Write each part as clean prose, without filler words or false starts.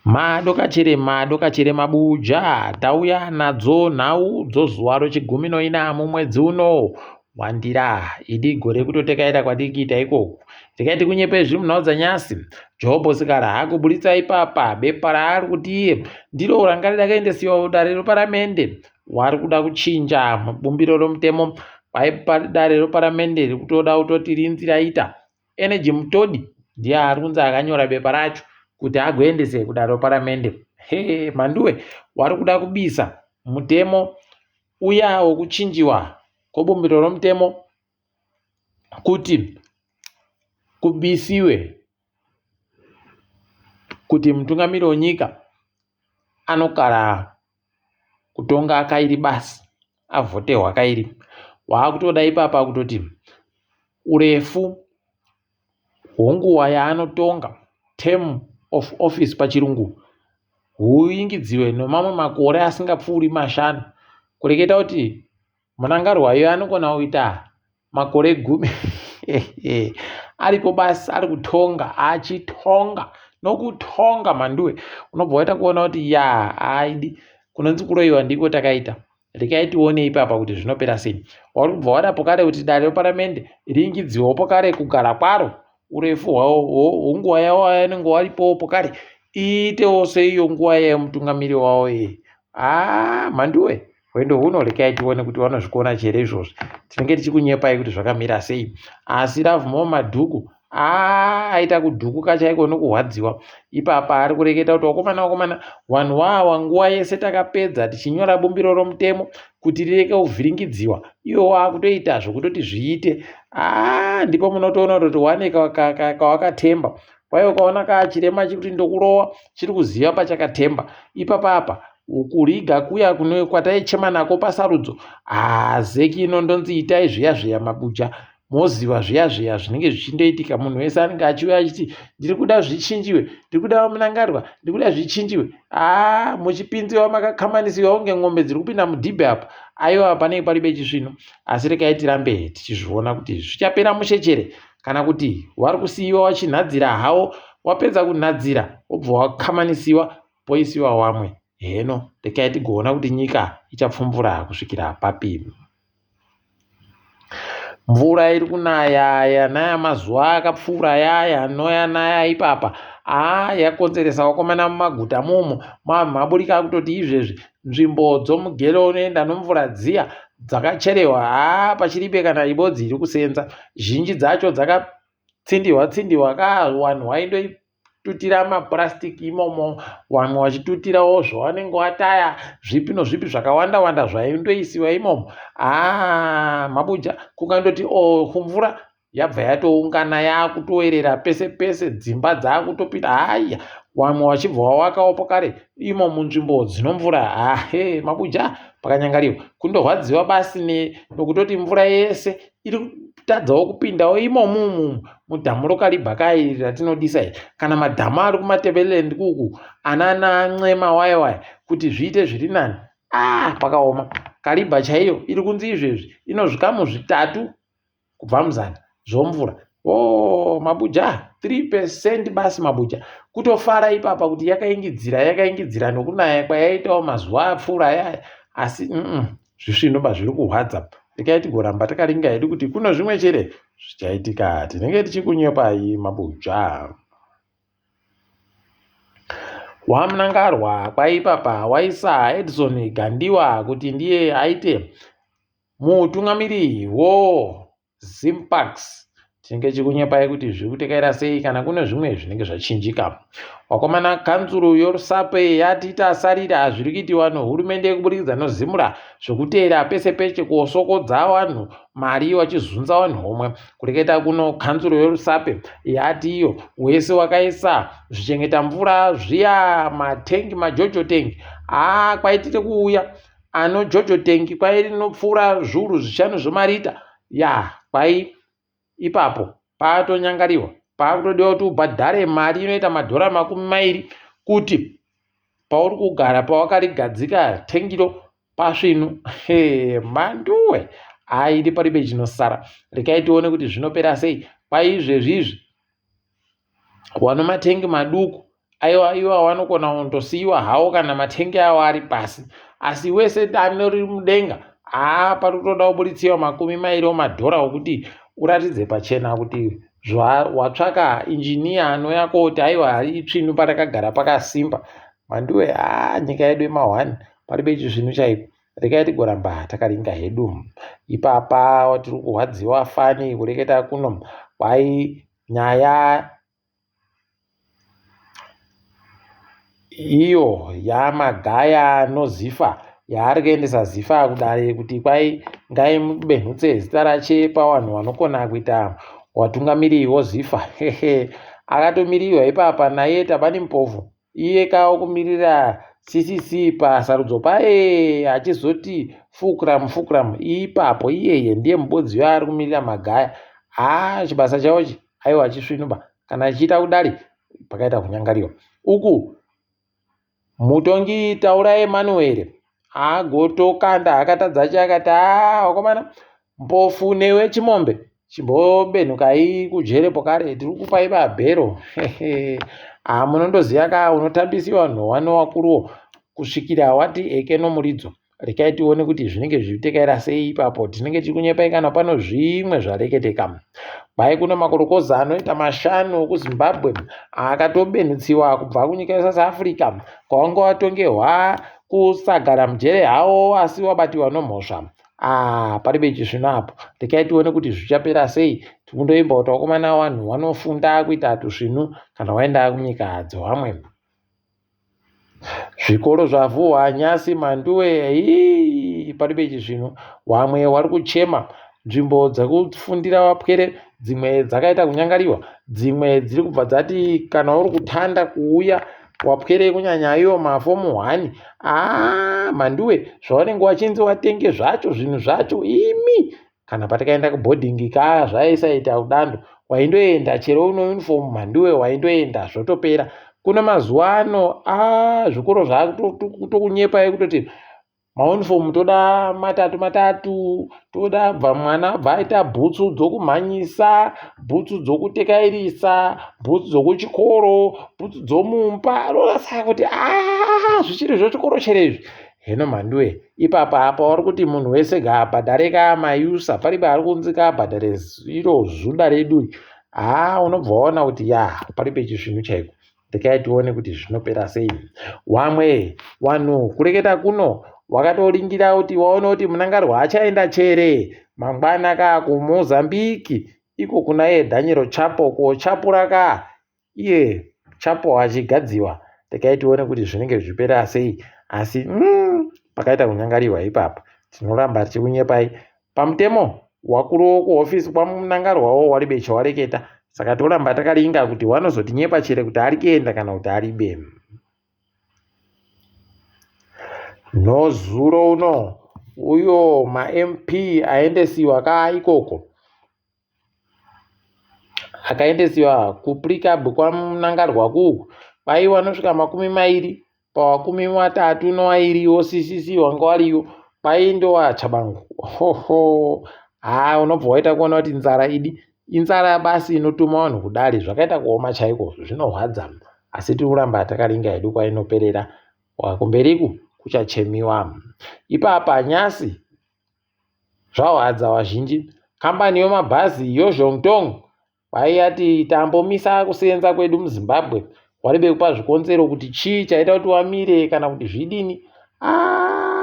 Mado kachere mabuja tauya nadzo nhau zuwa rechigumi noina mumwedzi uno wandira idi gore kuto takaenda kwatikuita ikoko tikaiti kunyepe zvimunhau dzanyasi Jobho sikara hakuburitsa ipapa bepa raari kuti iye ndiro ranga ridakaendesiwa dare reparamende wari kuda kuchinja bumbiro romutemo dare reparamende rikutoda kutoti rinzi raita Energy Mutodi ndiye ari kunzi akanyora bepa racho kuti agoendese kudare reparamende. Manduwe wari kuda kubisa mutemo uya wekuchinjiwa kwebumbiro romutemo kuti kubisiwe kuti mutungamiri wenyika anogara kutonga akairi basi avhotewa akairi. Waakutoda ipapa kutoti urefu hwenguva yaanotonga term of office pachirungu huingidziwe nemamwe makore asingapfuuri 5 kureketa kuti munangarwayo anogona kuita makore 10 aripo basi ari kutonga achitonga nokutonga. Manduwe unobva waita kuona kuti aidi kunonzi kuroyiwa ndiko takaita rikaitione ipapa kuti zvinopera sei. Wari kubva wadapo kare kuti dare reparamende riingidziwepo kare kugara kwaro urefu hwenguva yavo yanenge waripopo kare iitewo seiyo nguva yemutungamiri wavo manduwe hwendo huno rekai tione kuti vanozvikona chere izvozvi. Tinenge tichikunyepai kuti zvakamira sei, asi ravhuma madhuku aita kudhukuka chaiko nokurwadziwa. Ipapa ari kureketa kuti wakomana vanhu vawa nguva yese takapedza tichinyora bumbiro romutemo kuti rireke kuvhiringidziwa iwo waakutoita zvokutoti zviite. Ndipo munotoona kuti wane kawakatemba kwaiwo kaona kaachirema chikuti ndokurowa chiri kuziva pachakatemba. Ipapapa kuriga kuya kwataichema nako pasarudzo zeki inondonzi itai zviya mabuja moziva zviya zvinenge zvichindoitika. Munhu wese anenge achiuya achiti ndiri kuda zvichinjiwe, ndiri kuda munangarwa, ndiri kuda zvichinjiwe. Muchipinziwa makakamanisiwa kunge ng'ombe dziri kupinda mudhibhe apa. Aiwa panenge paribe chisvino, asi rekai tirambe tichizviona kuti zvichapera mushechere kana kuti wari kusiyiwa wachinhadzira hawo. Wapedza kunhadzira wobva wakamanisiwa poisiwa wamwe. Heno rekai tigoona kuti nyika ichapfumbura kusvikira papi. Mvura iri kunaya yanaya mazuva akapfuura yanaya ipapa yakonzeresa wakomana mumaguta momo maburika kutoti izvezvi nzvimbo dzomugero unoenda nomvura dziya dzakacherewa pachiribe kana ibodzi iri kusenza. Zhinji dzacho dzakatsindirwa vanhu vaindotutira mapurasitiki imomo, vamwe vachitutirawo zvavanenge wataya zvipi nozvipi zvakawanda zvaindoisiwa imomo. Mabuja kukandoti mvura yabva yatoungana yakutoerera pese dzimba dzakutopinda vamwe vachibva wawakawo kare imo munzvimbo dzino mvura. Mabuja pakanyangariwa kundorwadziwa basi nokutoti mvura yese iri kutadzawo kupindawo imomo mudhamu rokaribhakai ratinodisa kana madhamu ari kumatebeleland kuku anana Nxema waiwai kuti zviite zviri nani. Pakaoma. Karibha chaiyo iri kunzi izvezvi inozvikamu 3 kubva muzana zvomvura. Mabuja 3% basi mabuja kutofara ipapa kuti yakaingidzira nokunaya kwayaitawo mazuva apfuura asi zvisvino zviri kurwadza. Rekai tigoramba takaringa hedu kuti kuno zvimwe chere zvichaitika. Tinenge tichikunyepai mabuja. Wamunangarwa kwaipapa waisa Edison Gandiwa kuti ndiye aite mutungamiri Zimparks. Tinenge tichikunyepai kuti zviri kutekaira sei kana kuno zvimwe zvinenge zvachinjika. Wakomana kanzuru yorusape yati tasarira zviri kuitiwa nehurumende kuburikidza nozimura zvokutera pese peshe kosokodza vanhu mari wachizunza vanhu homwe. Kureketa kuno kanzuru yorusape yati iyo wese wakaisa zvichengeta mvura zviya matengi majojo tengi kwaitire kuuya jojo tengi kwairinopfuura zviuru 5 zvemarita kwai ipapo patonyangariwa pakutodiwa kuti ubhadhare mari inoita $20 kuti pauri kugara pawakarigadzika tengiro pasvino. Manduwe aidi paribe chinosara. Rekai tione kuti zvinopera sei. Paizvezvizvi wano matengi maduku aiwa iwa vanokona kundosiyiwa hawo kana matenge avo ari pasi, asi wese anori mudenga pari kutoda kuburitsiwa $20 madhora okuti uratidze pachena kuti watsvaka injiniya anouya koti aiwa itsvinu parakagara pakasimba. Mandiwe nyika yedu yema1 paribe chizvinu chaipo. Regai tigoramba takaringa hedu ipapa tiri kurwadziwa fani kureketa kuno kwai nyaya iyo yamagaya nozifa yaari kuendesa zifa kudare kuti kwai ngaimubenhutse zita rache pavanhu vanokona kuita watungamiriri wozifa. Akatomiriwa ipapa naye Tabani Mpofu iye kawo kumirira CCC pasarudzo paye achizoti Fulcrum ipapo iyeye ndiye mubodzi waari kumirira magaya. Chibasa chawochi aiwa chisvinuba kana achiita kudari pakaita kunyangariwa uku. Mutongi Taura Emmanuel agotokanda akatadza chakati wakomana Mpofu newe Chimombe chimbobenhukai kujerepo kare tiri kupai mabhero. Munondoziva ka unotambisiwa nhova newakuruwo kusvikira wati eke nomuridzo. Rekai tione kuti zvinenge zvichitekaira sei ipapo. Tinenge tiri kunyepai kana pano zvimwe zvareketeka. Kwai kuno makorokoza anoita 5 okuZimbabwe akatobenhutsiwa kubva kunyika yeSouth Africa kwavanga vatongerwa kusagara mujere havo asi wabatiwa nomhosva. Paribe chizvino apo. Rekai tione kuti zvichapera sei. Tikundoimba kuti wakomana vanhu vanofunda kuita tuzvinu kana waenda kunyika dzevamwe. Zvikoro zvavhurwa Nyasi Manduwe paribe chizvino. Vamwe vari kuchema nzvimbo dzekufundira vapwere dzimwe dzakaita kunyangariwa, dzimwe dziri kubva dzati kana uri kutanda kuuya wapwere kunyanya iyo mafomu 1 Manduwe zvaunenge wachinzi watenge zvacho zvinhu zvacho imi kana patakaenda kubhodhingi zvaisaita kudando waindoenda chero uno uniform Manduwe waindoenda zvotopera. Kuna mazuva ano zvikoro zvakutokunyepai kutoti maunifomu toda 3 toda bva mwana bvaita bhutsu dzokumhanyisa, bhutsu dzokutekairisa, bhutsu dzokuchikoro, bhutsu dzomumba. Saka kuti zvichiri zvechikoro cherezvi. Hino Manduwe ipapa apa vari kuti munhu wese gaabhadhare kamayusa paribe ari kunzi kaabhadhare iro zunda redu. Unobva waona kuti paribe chizvinu chaiko. Rekai tione kuti zvinopera sei. Wamwe vanhu kureketa kuno wakatoringira kuti waona kuti Munangarwa achaenda chere mangwana kuMozambique iko kuna iye Daniel Chapo kochapura iye Chapo achigadziwa. Rekai tione kuti zvinenge zvipera sei. Asi pakaita kunyangariwa ipapa. Tinoramba tichikunyepai pamutemo wakuru kuhofisi kwaMunangarwawo waribe chawareketa. Saka toramba takaringa kuti wanozotinyepa chere kuti ari kuenda kana kuti aribe. Nozuro uno uyo maMP aendesiwa ikoko akaendesiwa kuPrikab kwaMunangarwa kuku kwai vanosvika 20 pa30 nowairiwo CCC wanga wariyo kwai ndowachabangu. Unobva waita kuona kuti nzara inzara basi inotuma vanhu kudare zvakaita kuoma chaiko zvinorwadza. Asi tiri kuramba takaringa hedu kwainoperera kumberiku kuchachemiwa. Ipapa Nyasi zvarwadza vazhinji. Kambani yemabhazi yoZhongtong vaiyati tambomisa kusenza kwedu muZimbabwe waribe kupa zvikonzero kuti chii chaita kuti wamire kana kuti zvidini.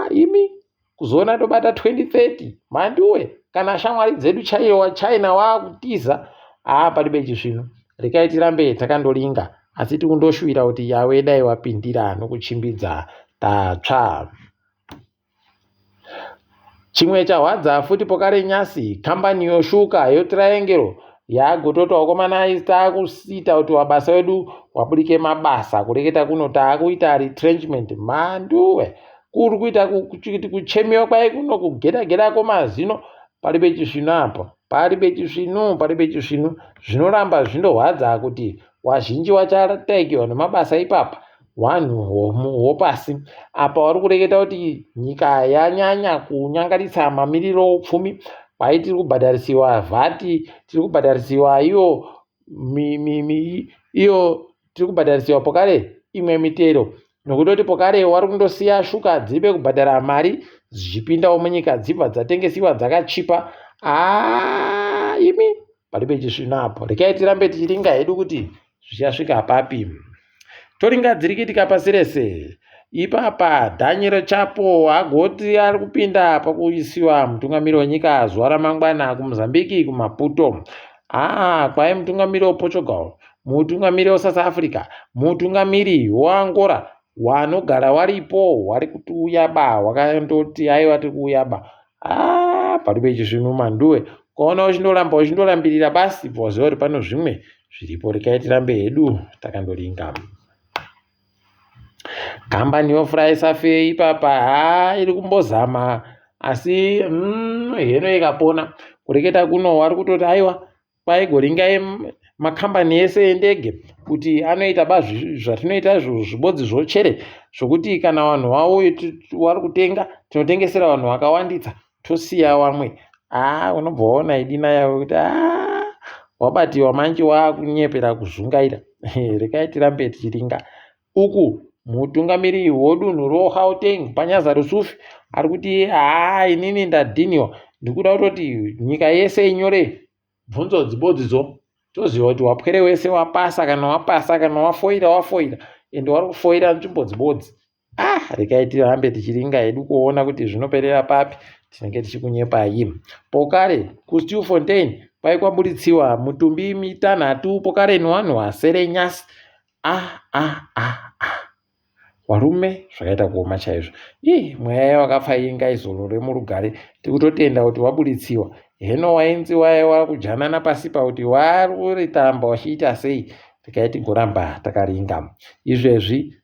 Imi kuzoona tobata 2030 Manduwe kana shamwari dzedu chaiyo waChina wakutiza paribe chizvino. Rekai tirambe takandoringa asi tikundoshuvira kuti yawe dai wapindira nokuchimbidza tatsva. Chimwe charwadza futi pokare Nyasi kambani yoshuka yoTriangle yagotota wakomana aisa kusita kuti wabasa wedu wabudike mabasa kureketa kuno taakuita retrenchment. Manduwe kuri kuita kuchemiwa kwai kuno kugeda kwemazino. Paribe chizvino apo. Paribe chizvino zvinoramba zvindohwadza kuti wazhinji wachataikiwa nemabasa ipapa wanhu wopasi. Apa vari kureketa kuti nyika yanyanya kunyangarisa mamiriro upfumi. Kwai tiri kubhadharisiwa vhati, tiri kubhadharisiwa iyo tiri kubhadharisiwa pokare imwe mitero, nokutoti pokare wari kundosiya shuka dzibe kubhadhara mari zvichipindawo munyika dzibva dzatengesiwa dzakachipa. Imi pari pechisvino apo rekai tirambe tichiringa hedu kuti zvichasvika papi. Toringa dzirikitika pasi rese. Ipapa Daniel Chapo agoti ari kupinda pakuisiwa mutungamiri wenyika zuva ramangwana kuMozambique kuMaputo. Kwai mutungamiri wePortugal, mutungamiri weSouth Africa, mutungamiri weAngola wanogara waripo wari kuti uyaba wakandoti aiwa tiri kuuyaba. Pari pechisvino manduwe kuona uchindorambirira basi poziva kuti pano zvimwe zviripo. Rekai tirambe hedu takandoringa. Kambani yofurayi safe ipapa iri kumbozama asi heno ikapona kureketa kuno wari kutoti aiwa kwaigoringai makambani ese endege kuti anoita zvatinoita zvibodzi zvochere zvokuti kana vanhu vavo wari kutenga tinotengesera vanhu vakawanditsa tosiya vamwe. Unobva waona idina yavo kuti wabatiwa manje wakunyepera kuzvungaira. Rekai tirambe tichiringa. Uku mutungamiri wodunhu roGauteng Panyaza Rusufi ari kuti inini ndadhiniwa ndikuda kutoti nyika yese inyore bvunzo dzibodzidzo toziva kuti wapwere wese wapasa kana wafoira ende wari kufoira nzvimbo dzibodzi. Rekai tirambe tichiringa hedu kuona kuti zvinoperera papi tinenge tichikunyepai. Pokare kuStilfontein kwai kwabuditsiwa mutumbi mitanhatu pokare nevanhu vasere nyasi. Varume zvakaita kuoma chaizvo. Mweya wakafa inga izoro remurugare tiri kutotenda kuti wabuditsiwa. Heno wainzi waiwa kujanana pasi pauti wari kuritamba wachiita sei. Rekai tigoramba takaringa. Izvezvi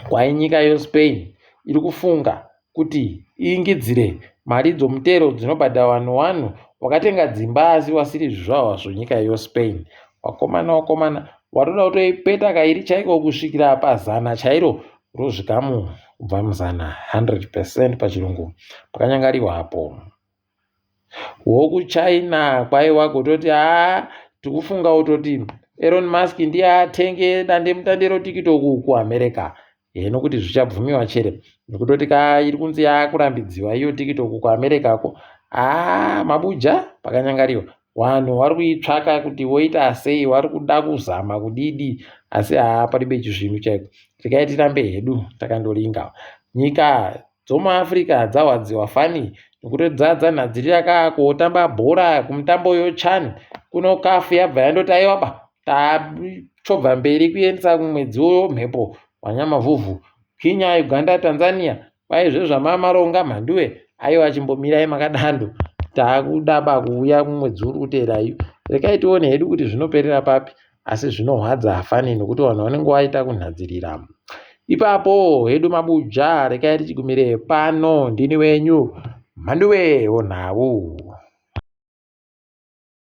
kwai nyika yeSpain iri kufunga kuti iingidzire mari dzomutero dzinobhadha vanhu wakatenga dzimba asi wasiri zvizvarwa zvenyika yeSpain. Wakomana watoda kutoipeta kairi chaiko kusvikira pazana chairo rozvikamu kubva muzana 100% pachirungu pakanyangariwa hapo. WokuChina kwai wagototi tikufunga kutoti Elon Musk ndiye atenge dandemutande reTiktok kuAmerica. Heno kuti zvichabvumiwa chere nekutoti iri kunzi yakurambidziwa iyo TikTok kuAmerica ko. Mabuja pakanyangariwa. Vanhu vari kuitsvaka kuti woita sei, vari kuda kuzama kudidi asi pari pechisvino chaiko. Rekai tirambe hedu takandoringa. Nyika dzomuAfrica dzawadziwa fani nekuti dzadzanhadzirira kotamba bhora kumutambo yoChan kuno CAF yabva yandoti aiwa tachobva mberi kuendesa kumwedzi wemhepo wanyamavhuvhu. Kenya, Uganda, Tanzania kwai zvezvamamaronga mhanduwe aiwa achimbomirai makadando takuda kuuya kumwedzi uri kuteera iyo. Rekai tione hedu kuti zvinoperera papi asi zvinorwadza hafani nekuti vanhu vanenge vaita kunhadzirira. Ipapo hedu mabuja rekai tichigumire pano ndini wenyu mhanduwe onhau.